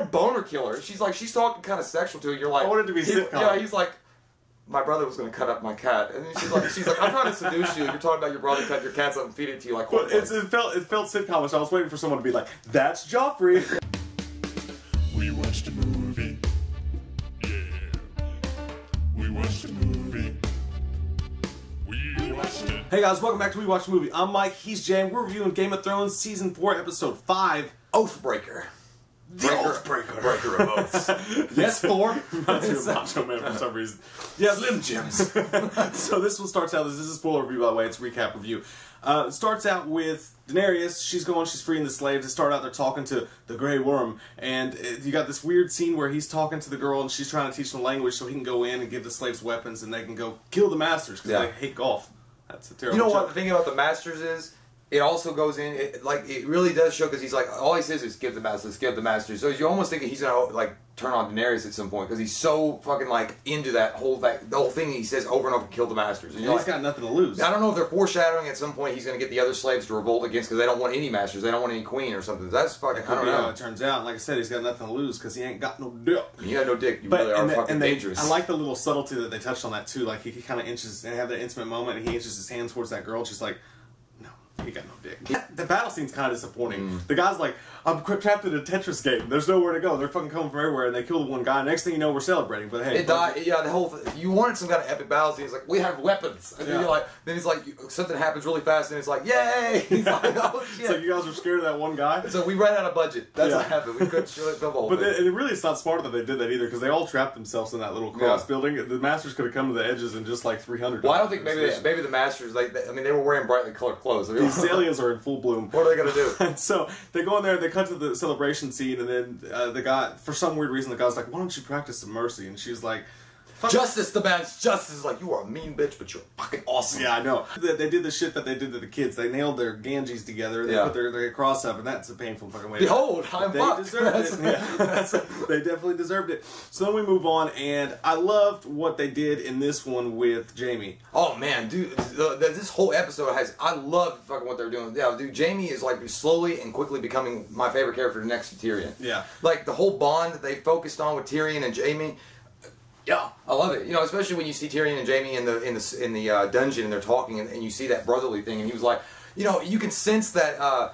like boner killer. She's talking kind of sexual to her. You're like, I wanted to be sitcom. Yeah, he's like, my brother was going to cut up my cat, and then she's like, I'm trying to seduce you. You're talking about your brother cut your cats up and feed it to you like. Well, it felt sitcom, so I was waiting for someone to be like, "That's Joffrey." We watched a movie. Yeah. We watched a movie. We watched it. Hey guys, welcome back to We Watched a Movie. I'm Mike, he's James. We're reviewing Game of Thrones Season 4, Episode 5, Oathbreaker. The Oathbreaker. Breaker of oaths. Yes, Thor. That's a Macho Man for some reason. Yeah, Slim Jims. So this one starts out, this is a spoiler review by the way, it's a recap review. It starts out with Daenerys, she's freeing the slaves. They start out, they're talking to the Grey Worm, and you got this weird scene where he's talking to the girl and she's trying to teach them language so he can go in and give the slaves weapons and they can go kill the masters because they hate golf. That's a terrible You know joke. what the thing about the Masters is? It also goes in, it really does show, because he's like, all he says is, give the Masters, give the Masters. So you're almost thinking he's going to, like, turn on Daenerys at some point, because he's so fucking, like, into the whole thing he says over and over, kill the Masters. And he's got nothing to lose. I don't know if they're foreshadowing at some point he's going to get the other slaves to revolt against, because they don't want any Masters, they don't want any Queen or something. That's fucking, I don't know. It turns out, like I said, he's got nothing to lose, because he ain't got no dick. You got no dick, you really are fucking dangerous. I like the little subtlety that they touched on that, too. Like, he kind of inches, and have that intimate moment, and he inches his hand towards that girl, and she's like, he got no dick. The battle scene's kind of disappointing. The guy's like, I'm trapped in a Tetris game. There's nowhere to go. They're fucking coming from everywhere, and they kill the one guy. Next thing you know, we're celebrating. But hey, it died. Yeah, the whole thing. You wanted some kind of epic battle scene. He's like, we have weapons. And then you're like, then he's like, something happens really fast, and it's like, yay! He's like, oh shit. It's like you guys were scared of that one guy. So we ran out of budget. That's what happened. We couldn't show it the whole thing. But it really, it's not smart that they did that either, because they all trapped themselves in that little cross building. The Masters could have come to the edges in just like 300. Well, I don't think maybe the Masters. I mean, they were wearing brightly colored clothes. These aliens are in full bloom. What are they gonna do? And so they go in there, they cut to the celebration scene, and then the guy, for some weird reason, the guy's like, "Why don't you practice some mercy?" And she's like, "Justice demands justice." Is like, you are a mean bitch, but you're fucking awesome. Yeah, I know. They did the shit that they did to the kids. They nailed their Ganges together. They put their cross up, and that's a painful fucking way. Behold, I'm fucked. They deserved it. They definitely deserved it. So then we move on, and I loved what they did in this one with Jaimie. Oh man, dude, this whole episode has. I love fucking what they're doing. Yeah, dude, Jaimie is like slowly and quickly becoming my favorite character next to Tyrion. Yeah, like the whole bond that they focused on with Tyrion and Jaimie. Yeah, I love it. You know, especially when you see Tyrion and Jaimie in the dungeon and they're talking and you see that brotherly thing, and he was like, you know, you can sense that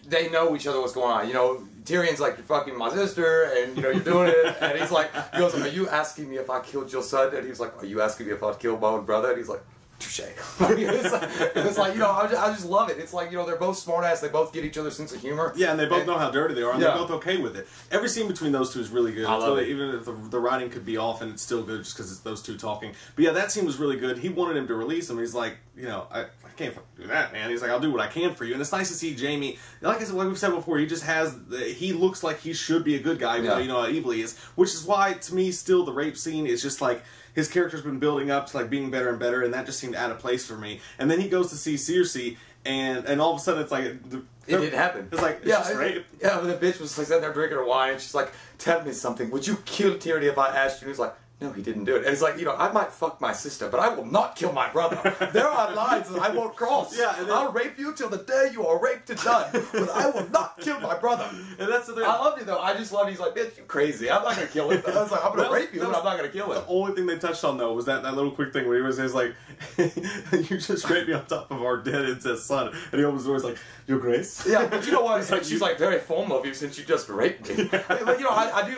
they know each other, what's going on. You know, Tyrion's like, you're fucking my sister, and you know you're doing it, and he's like, he goes, are you asking me if I killed your son? And he's like, are you asking me if I killed my own brother? And he's like, touche. It's like, you know, I just love it. It's like, you know, they're both smart ass. They both get each other's sense of humor. Yeah, and they both know how dirty they are, and they're both okay with it. Every scene between those two is really good. I love it. Even if the writing could be off, and it's still good just because it's those two talking. But yeah, that scene was really good. He wanted him to release him. He's like, you know, I can't do that, man. He's like, I'll do what I can for you. And it's nice to see Jaimie. Like I said, like we've said before, he just has. He looks like he should be a good guy, even though you know how evil he is. Which is why, to me, still the rape scene is just like. His character's been building up to like being better and better, and that just seemed out of place for me. And then he goes to see Cersei, and all of a sudden it's like it didn't happen. It's like it's rape. Yeah, but the bitch was like sitting there drinking her wine, and she's like, "Tell me something. Would you kill Tyrion if I asked you?" And he's like, "No, he didn't do it." And it's like, you know, I might fuck my sister, but I will not kill my brother. There are lines that I won't cross. Yeah, and then, I'll rape you till the day you are raped and done, but I will not kill my brother. And that's the thing. I love you though. I just love. He's like, bitch, you crazy. I'm not gonna kill him. I was like, I'm gonna rape you, but I'm not gonna kill him. The only thing they touched on though was that little quick thing where he was like, "You just raped me on top of our dead incest son," and he opens the door. He's like, "Your Grace." Yeah, but you know what? She's like very fond of you since you just raped me. But you know, I do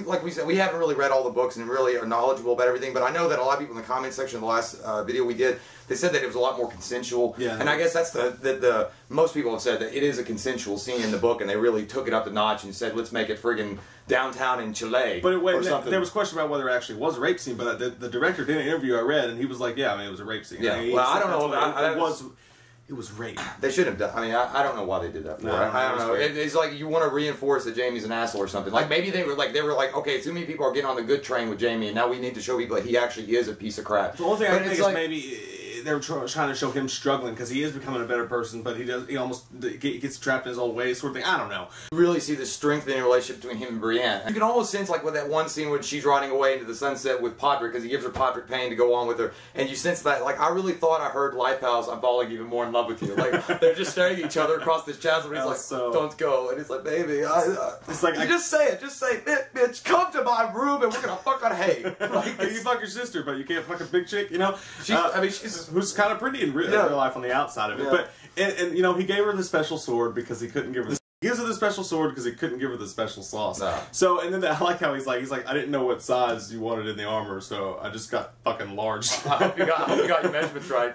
like we said, we haven't really read all the books and really are knowledgeable about everything, but I know that a lot of people in the comment section of the last video we did, they said that it was a lot more consensual. Yeah. And I guess that's the most people have said that it is a consensual scene in the book, and they really took it up the notch and said, let's make it friggin' downtown in Chile. But there was question about whether it actually was a rape scene, but the director did an interview I read, and he was like, yeah, I mean, it was a rape scene. Yeah. Well, I don't know. It was rape. They should have done. I mean, I don't know why they did that. No, I don't know. It's like you want to reinforce that Jaimie's an asshole or something. Like maybe they were like, okay, too many people are getting on the good train with Jaimie, and now we need to show people that he actually is a piece of crap. The only thing I think is maybe they're trying to show him struggling because he is becoming a better person, but he almost gets trapped in his old ways, sort of thing. I don't know. You really see the strengthening relationship between him and Brienne. You can almost sense, like, with that one scene when she's riding away into the sunset with Podrick, because he gives her Podrick Payne to go on with her, and you sense that, like, I really thought I heard Lifehouse, I'm falling even more in love with you. Like, they're just staring at each other across this chasm, and he's like, so... don't go. And he's like, baby, it's like, just say it. Just say, bitch, come to my room and we're gonna fuck on hay. Like, you fuck your sister, but you can't fuck a big chick, you know? She's who's kind of pretty in real life on the outside of it. But, and you know, he gave her the special sword because he couldn't give her He gives her the special sword because he couldn't give her the special sauce. No. So, and then I like how he's like, I didn't know what size you wanted in the armor, so I just got fucking large. I hope you got your measurements right.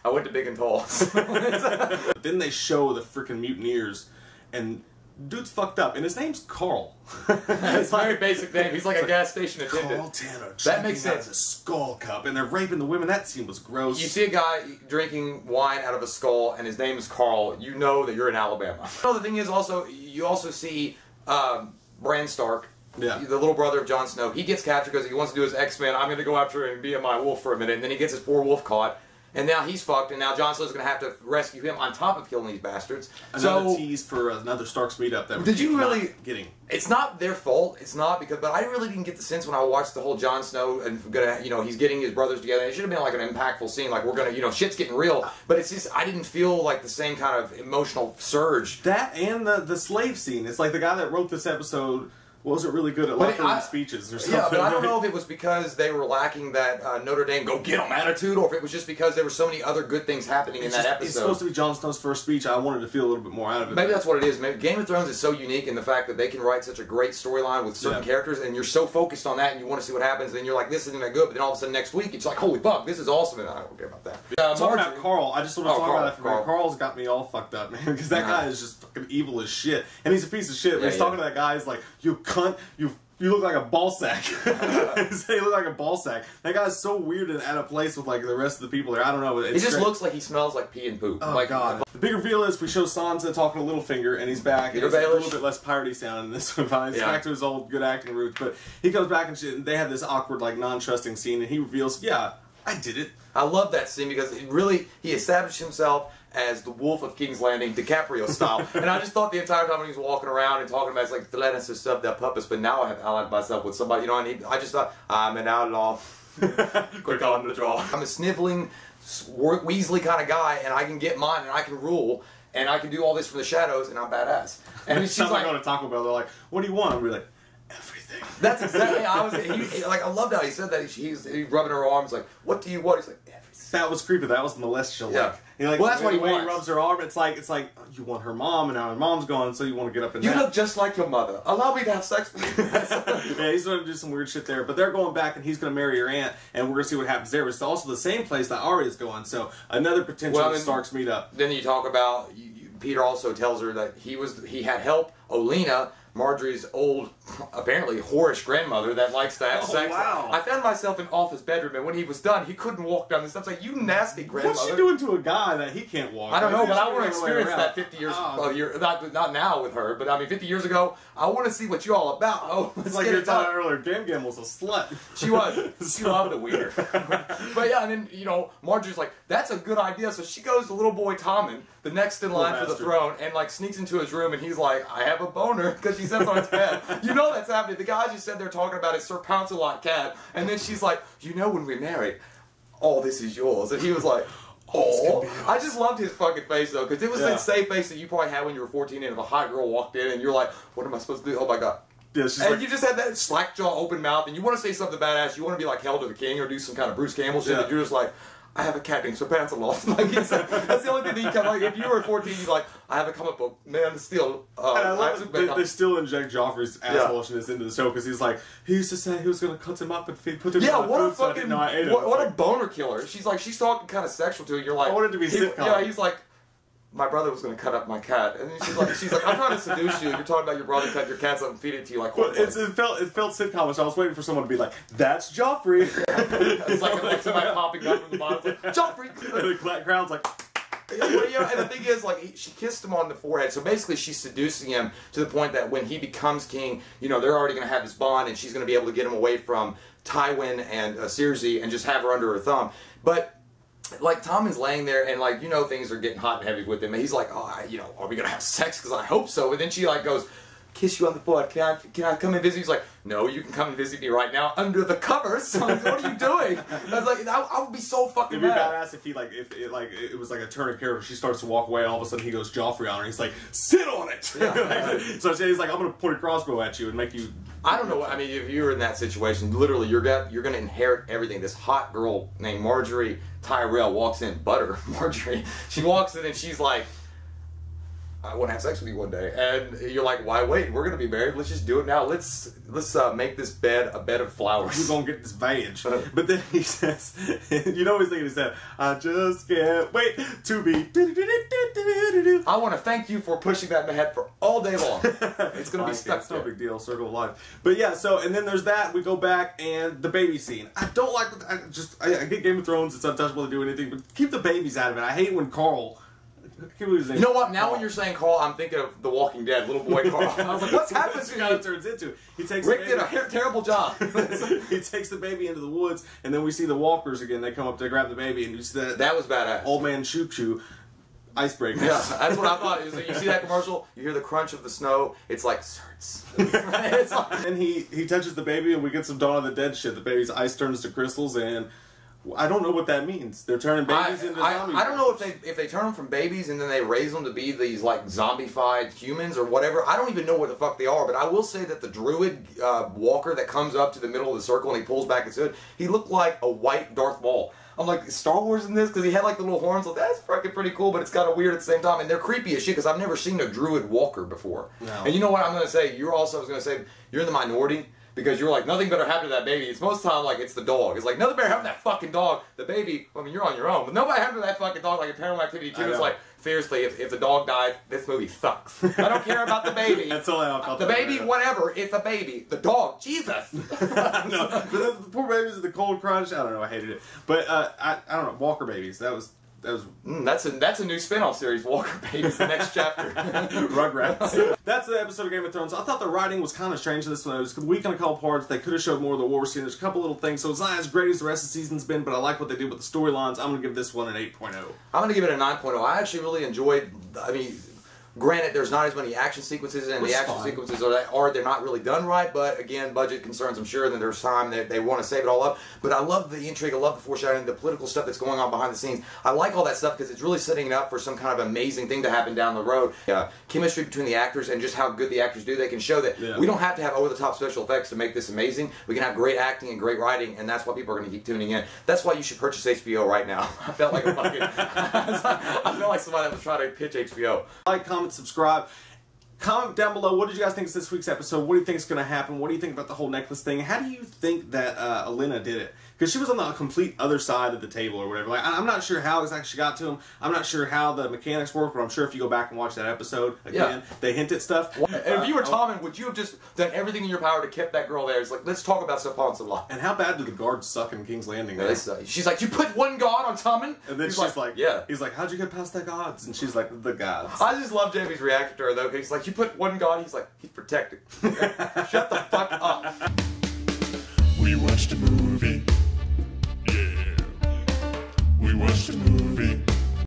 I went to big and tall. But then they show the freaking mutineers, and dude's fucked up, and his name's Carl. It's a very basic name. He's like a gas station attendant. Carl Tanner. That makes sense. A skull cup, and they're raping the women. That scene was gross. You see a guy drinking wine out of a skull, and his name is Carl. You know that you're in Alabama. You know, the thing is also, you also see Bran Stark. Yeah. The little brother of Jon Snow. He gets captured because he wants to do his X-Men. I'm going to go after and be my wolf for a minute, and then he gets his poor wolf caught. And now he's fucked, and now Jon Snow's going to have to rescue him on top of killing these bastards. Another tease for another Stark's meetup that did you really getting? It's not their fault. It's not because, but I really didn't get the sense when I watched the whole Jon Snow and he's getting his brothers together. It should have been like an impactful scene, like we're gonna, shit's getting real. But it's just I didn't feel like the same kind of emotional surge. That and the slave scene. It's like the guy that wrote this episode wasn't really good at locking speeches or something. Yeah, but I don't know if it was because they were lacking that Notre Dame go get 'em attitude, or if it was just because there were so many other good things happening in that episode. It's supposed to be Jon Snow's first speech. I wanted to feel a little bit more out of it. Maybe that's what it is. Maybe Game of Thrones is so unique in the fact that they can write such a great storyline with certain characters, and you're so focused on that, and you want to see what happens, and you're like, this isn't that good, but then all of a sudden next week, it's like, holy fuck, this is awesome, and I don't care about that. Talking about Carl, I just want to talk about that. Carl. Carl's got me all fucked up, man, because that guy is just fucking evil as shit, and he's a piece of shit. When he's talking to that guy, he's like, you cunt, you look like a ball sack. He look like a ball sack. That guy's so weird and out of place with like the rest of the people there. I don't know. It just looks like he smells like pee and poop. Oh like, God. The big reveal is we show Sansa talking to Littlefinger, and he's back. And he's a little bit less piratey sound in this one. He's back to his old good acting roots. But he comes back and shit, and they have this awkward, like, non-trusting scene, and he reveals, yeah, I did it. I love that scene because he established himself as the Wolf of King's Landing, DiCaprio style. And I just thought the entire time when he was walking around and talking about it's like, the land has served their purpose, but now I have allied myself with somebody, I just thought, I'm an outlaw. Quick on the draw. I'm a sniveling, Weasley kind of guy, and I can get mine, and I can rule, and I can do all this from the shadows, and I'm badass. And she's like, going to Taco Bell, they're like, what do you want? I'm like, everything. That's exactly how I loved how he said that. He's rubbing her arms like, what do you want? He's like, everything. That was creepy. That was celestial. Yeah. Well, that's what he wants. He rubs her arm. It's like oh, you want her mom, and now her mom's gone, so you want to get up and you look just like your mother. Allow me to have sex with you. Yeah, he's going to do some weird shit there. But they're going back, and he's going to marry her aunt, and we're going to see what happens there. But it's also the same place that Arya's going, so another potential Starks meet up. Then you talk about Peter also tells her that he had help Olenna, Marjorie's old, apparently whorish grandmother that likes to have sex. Wow. I found myself in Offa's bedroom, and when he was done, he couldn't walk down the steps. Like, you nasty grandmother. What's she doing to a guy that he can't walk? I don't know, but I want to experience that 50 years, not now with her, but I mean 50 years ago, I want to see what you're all about. Oh, it's like you were talking earlier, Gam was a slut. She was. She loved the wiener. But yeah, and then, Marjorie's like, that's a good idea, so she goes to little boy Tommen, the next in line for the throne, and like sneaks into his room, and he's like, I have a boner, because she sits on his bed. You know that's happening. The guy just said they're talking about his Sir Pouncelot cat, and then she's like, when we marry, all this is yours. And he was like, oh. I just loved his fucking face, though, because it was that same face that you probably had when you were 14 and if a hot girl walked in, and you're like, what am I supposed to do? Oh my God. Yeah, and you just had that slack jaw, open mouth, and you want to say something badass, you want to be like Hell to the King or do some kind of Bruce Campbell shit, and you're just like, I have a cat named Sir Pancelot. Like, that's the only thing that you can, like, if you were 14, you're like, I have a comic book, Man of Steel. And I love that they still inject Joffrey's assholishness into the show, because he's like, he used to say he was going to cut him up and put him in my what food, a fucking, so I ate him. What a boner killer. She's talking kind of sexual to her, you're like, I wanted to be sitcom. Yeah, he's like, my brother was going to cut up my cat. And she's like, I'm trying to seduce you. You're talking about your brother cut your cats up and feed it to you like well, it felt sitcom, so I was waiting for someone to be like, that's Joffrey. It's like somebody popping up from the bottom. It's like, Joffrey! And the crowd's like... And the thing is, like, she kissed him on the forehead, so basically she's seducing him to the point that when he becomes king, they're already going to have this bond, and she's going to be able to get him away from Tywin and Cersei and just have her under her thumb. But like Tommen's laying there and like, you know, things are getting hot and heavy with him. And he's like, oh, you know, are we going to have sex? Because I hope so. And then she like goes, kiss you on the forehead. Can I come and visit you? He's like, no, you can come and visit me right now under the covers. So I'm like, what are you doing? And I was like, I would be so fucking It'd be mad. badass if he like if it was like a turn of character. She starts to walk away, and all of a sudden he goes Joffrey on her. He's like, sit on it. Yeah. So he's like, I'm gonna point a crossbow at you and make you. I don't know what, I mean, if you were in that situation, literally you're going to inherit everything. This hot girl named Marjorie Tyrell walks in, butter, Marjorie. She walks in and she's like, I want to have sex with you one day. And you're like, why wait? We're going to be married. Let's just do it now. Let's make this bed a bed of flowers. We're going to get this vag. But then he says, you know he's thinking, he said, I just can't wait to be. I want to thank you for pushing that in my head for all day long. It's going to be stuck there. It's no big deal. Circle of life. But yeah, so, and then there's that. We go back and the baby scene. I don't like, I get Game of Thrones. It's untouchable to do anything, but keep the babies out of it. I hate when Carl. You know what? Now when you're saying Carl, I'm thinking of The Walking Dead, little boy Carl. I was like, what's happening to what it turns into? He takes Rick did a terrible job. He takes the baby into the woods, and then we see the walkers again. They come up to grab the baby, and you see that was badass. Old man Choo icebreaker. Yeah, that's what I thought. Is that you see that commercial, you hear the crunch of the snow. It's like certs. It's like, and he touches the baby, and we get some Dawn of the Dead shit. The baby's ice turns to crystals, and I don't know what that means. They're turning babies into zombies. I don't know if they turn them from babies and then they raise them to be these like zombified humans or whatever. I don't even know what the fuck they are. But I will say that the druid walker that comes up to the middle of the circle and he pulls back his hood, he looked like a white Darth Maul. I'm like, is Star Wars in this? Because he had like the little horns. Like, that's fucking pretty cool, but it's kind of weird at the same time. And they're creepy as shit because I've never seen a druid walker before. No. And you know what I'm going to say? I was going to say, you're in the minority. Because you're like, nothing better happened to that baby. It's most of the time like, it's the dog. It's like, nothing better happened to that fucking dog. The baby, well, I mean, you're on your own. But nobody happened to that fucking dog. Like in Paranormal Activity 2, it's like, seriously, if the dog died, this movie sucks. I don't care about the baby. That's all I felt. The baby, whatever. It's a baby. The dog, Jesus. No, the poor babies in the cold crunch. I don't know. I hated it. But I don't know. Walker babies. That's a new spin-off series, Walker Babies, the next chapter. Rugrats. That's the episode of Game of Thrones. I thought the writing was kind of strange in this one. It was weak in a couple parts. They could have showed more of the war scene. There's a couple little things, so it's not as great as the rest of the season's been, but I like what they did with the storylines. I'm going to give this one an 8.0. I'm going to give it a 9.0. I actually really enjoyed, I mean, granted, there's not as many action sequences, and the action sequences they're not really done right, but again, budget concerns, I'm sure, that there's time that they want to save it all up. But I love the intrigue, I love the foreshadowing, the political stuff that's going on behind the scenes. I like all that stuff because it's really setting it up for some kind of amazing thing to happen down the road. Chemistry between the actors and just how good the actors do. They can show that we don't have to have over-the-top special effects to make this amazing. We can have great acting and great writing, and that's why people are going to keep tuning in. That's why you should purchase HBO right now. I felt like a fucking... I feel like somebody that was trying to pitch HBO. Like, comment, subscribe. Comment down below, what did you guys think of this week's episode? What do you think is going to happen? What do you think about the whole necklace thing? How do you think that Olenna did it? Because she was on the complete other side of the table or whatever. Like, I'm not sure how exactly she got to him. I'm not sure how the mechanics work, but I'm sure if you go back and watch that episode again, they hint at stuff. And if you were Tommen, would you have just done everything in your power to keep that girl there? It's like, let's talk about some on some life. And how bad did the guards suck in King's Landing? Yeah, she's like, you put one god on Tommen? And then she's like, yeah. He's like, how'd you get past the gods? And she's like, the gods. I just love Jaimie's reaction to her, though, because he's like, you put one god, he's like, he's protected. Shut the fuck up. We watched a movie. Yeah. We watched a movie.